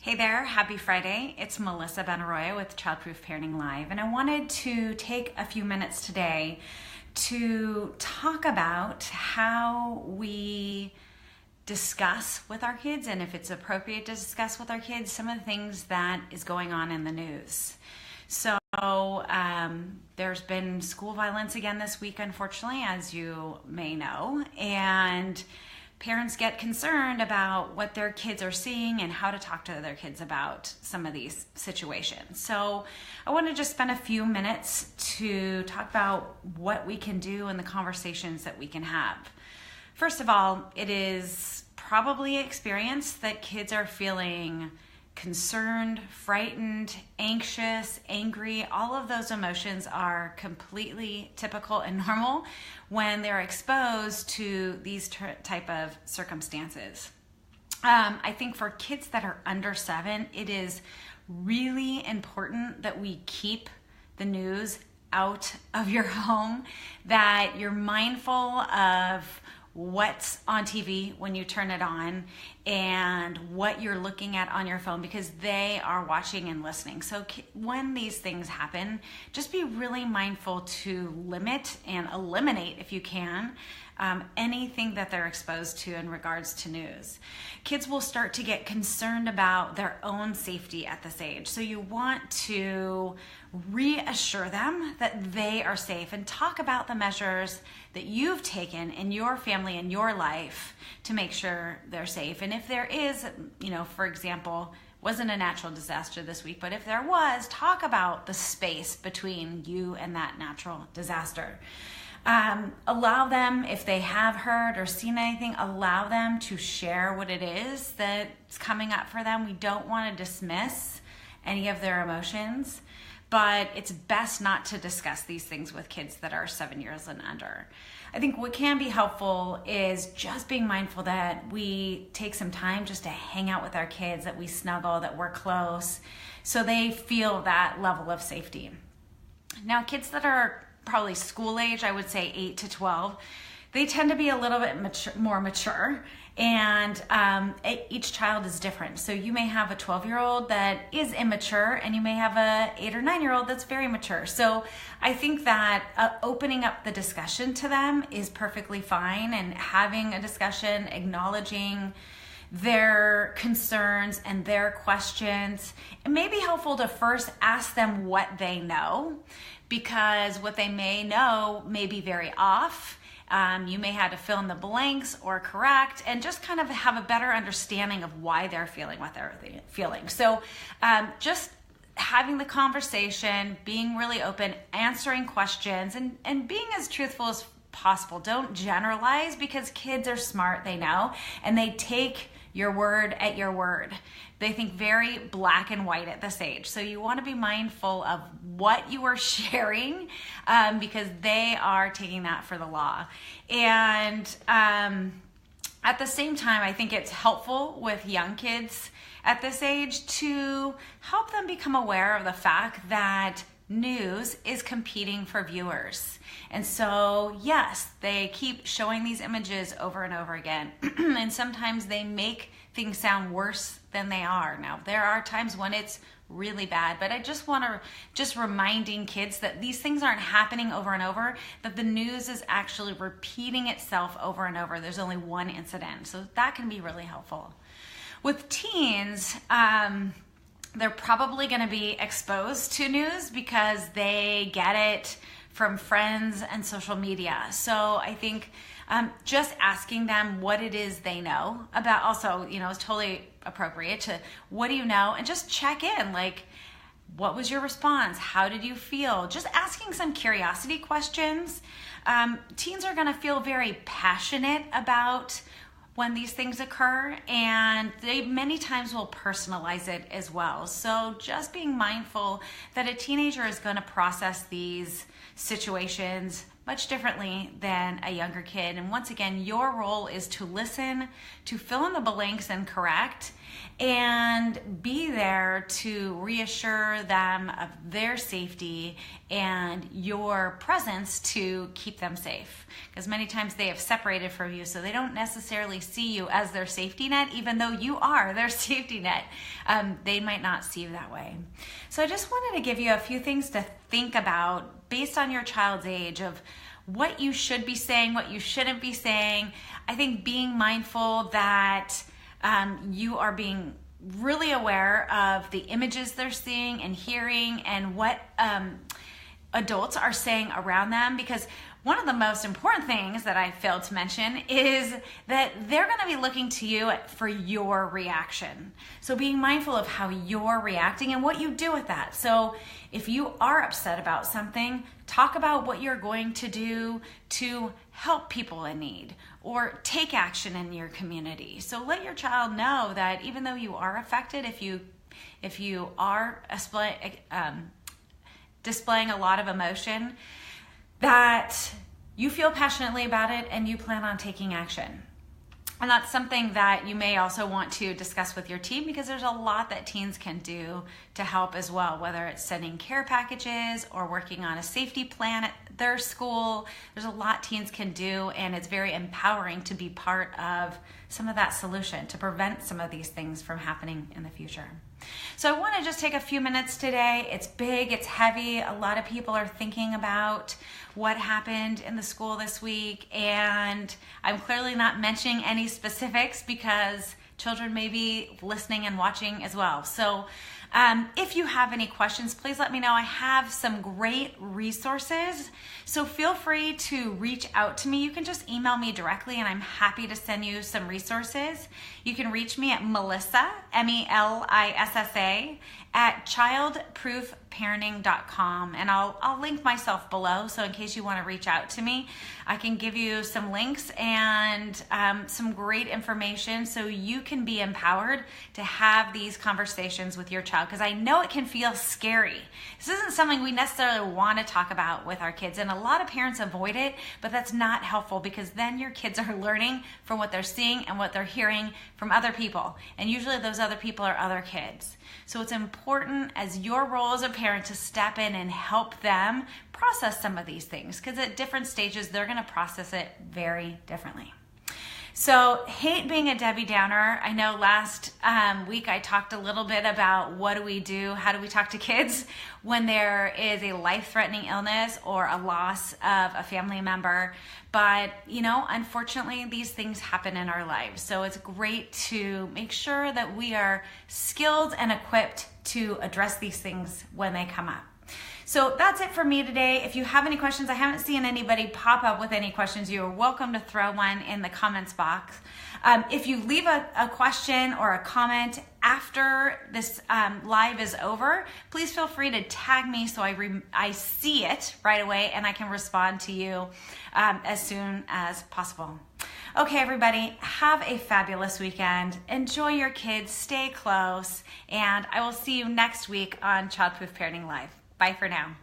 Hey there, happy Friday. It's Melissa Benaroya with Childproof Parenting Live, and I wanted to take a few minutes today to talk about how we discuss with our kids, and if it's appropriate to discuss with our kids, some of the things that is going on in the news. So there's been school violence again this week, unfortunately, as you may know, and parents get concerned about what their kids are seeing and how to talk to their kids about some of these situations. So I want to just spend a few minutes to talk about what we can do and the conversations that we can have. First of all, it is probably experienced that kids are feeling concerned, frightened, anxious, angry. All of those emotions are completely typical and normal when they're exposed to these type of circumstances. I think for kids that are under 7, it is really important that we keep the news out of your home, that you're mindful of what's on TV when you turn it on and what you're looking at on your phone, because they are watching and listening. So when these things happen, just be really mindful to limit and eliminate, if you can, anything that they're exposed to in regards to news. Kids will start to get concerned about their own safety at this age. So you want to reassure them that they are safe and talk about the measures that you've taken in your family and your life to make sure they're safe. And if there is, for example, wasn't a natural disaster this week, but if there was, talk about the space between you and that natural disaster. Allow them, if they have heard or seen anything, allow them to share what it is that's coming up for them. We don't want to dismiss any of their emotions, but it's best not to discuss these things with kids that are 7 years and under. I think what can be helpful is just being mindful that we take some time just to hang out with our kids, that we snuggle, that we're close, so they feel that level of safety. Now, kids that are probably school age, I would say 8 to 12, they tend to be a little bit more mature, and each child is different. So you may have a 12-year-old that is immature, and you may have a 8 or 9-year-old that's very mature. So I think that opening up the discussion to them is perfectly fine, and having a discussion, acknowledging their concerns and their questions. It may be helpful to first ask them what they know, because what they may know may be very off. You may have to fill in the blanks or correct, and just kind of have a better understanding of why they're feeling what they're feeling. So just having the conversation, being really open, answering questions, and being as truthful as possible. Don't generalize, because kids are smart, they know, and they take your word at your word. They think very black and white at this age. So you want to be mindful of what you are sharing, because they are taking that for the law. And at the same time, I think it's helpful with young kids at this age to help them become aware of the fact that news is competing for viewers. And so, yes, they keep showing these images over and over again. And sometimes they make things sound worse than they are. Now, there are times when it's really bad, but I just want to reminding kids that these things aren't happening over and over, that the news is actually repeating itself over and over. There's only one incident. So that can be really helpful. With teens, they're probably going to be exposed to news because they get it from friends and social media. So I think just asking them what it is they know about, also, is totally appropriate to what do you know, and just check in, like, what was your response? How did you feel? Just asking some curiosity questions. Teens are going to feel very passionate about when these things occur, and they many times will personalize it as well. So just being mindful that a teenager is going to process these situations much differently than a younger kid. And once again, your role is to listen, to fill in the blanks and correct, and be there to reassure them of their safety and your presence to keep them safe. Because many times they have separated from you, so they don't necessarily see you as their safety net, even though you are their safety net. They might not see you that way. So I just wanted to give you a few things to think about based on your child's age of what you should be saying, what you shouldn't be saying. I think being mindful that you are being really aware of the images they're seeing and hearing and what adults are saying around them, because one of the most important things that I failed to mention is that they're going to be looking to you for your reaction. So being mindful of how you're reacting and what you do with that. So if you are upset about something, talk about what you're going to do to help people in need or take action in your community. So let your child know that even though you are affected, if you are displaying a lot of emotion, that you feel passionately about it and you plan on taking action. And that's something that you may also want to discuss with your team, because there's a lot that teens can do to help as well, whether it's sending care packages or working on a safety plan at their school. There's a lot teens can do, and it's very empowering to be part of some of that solution to prevent some of these things from happening in the future. So I want to just take a few minutes today. It's big, it's heavy. A lot of people are thinking about what happened in the school this week, and I'm clearly not mentioning any specifics because children may be listening and watching as well. So if you have any questions, please let me know. I have some great resources, so feel free to reach out to me. You can just email me directly and I'm happy to send you some resources. You can reach me at Melissa, Melissa, at childproofparenting.com, and I'll link myself below, so in case you want to reach out to me, I can give you some links and some great information so you can be empowered to have these conversations with your child, because I know it can feel scary. This isn't something we necessarily want to talk about with our kids, and a lot of parents avoid it, but that's not helpful, because then your kids are learning from what they're seeing and what they're hearing from other people, and usually those other people are other kids. So it's important as your role as a parent to step in and help them process some of these things, because at different stages they're going to process it very differently. So hate being a Debbie Downer. I know last week I talked a little bit about what do we do, how do we talk to kids when there is a life-threatening illness or a loss of a family member. But, unfortunately, these things happen in our lives. So it's great to make sure that we are skilled and equipped to address these things when they come up. So that's it for me today. If you have any questions, I haven't seen anybody pop up with any questions. You are welcome to throw one in the comments box. If you leave a question or a comment after this live is over, please feel free to tag me so I see it right away and I can respond to you as soon as possible. Okay, everybody, have a fabulous weekend. Enjoy your kids, stay close, and I will see you next week on Childproof Parenting Live. Bye for now.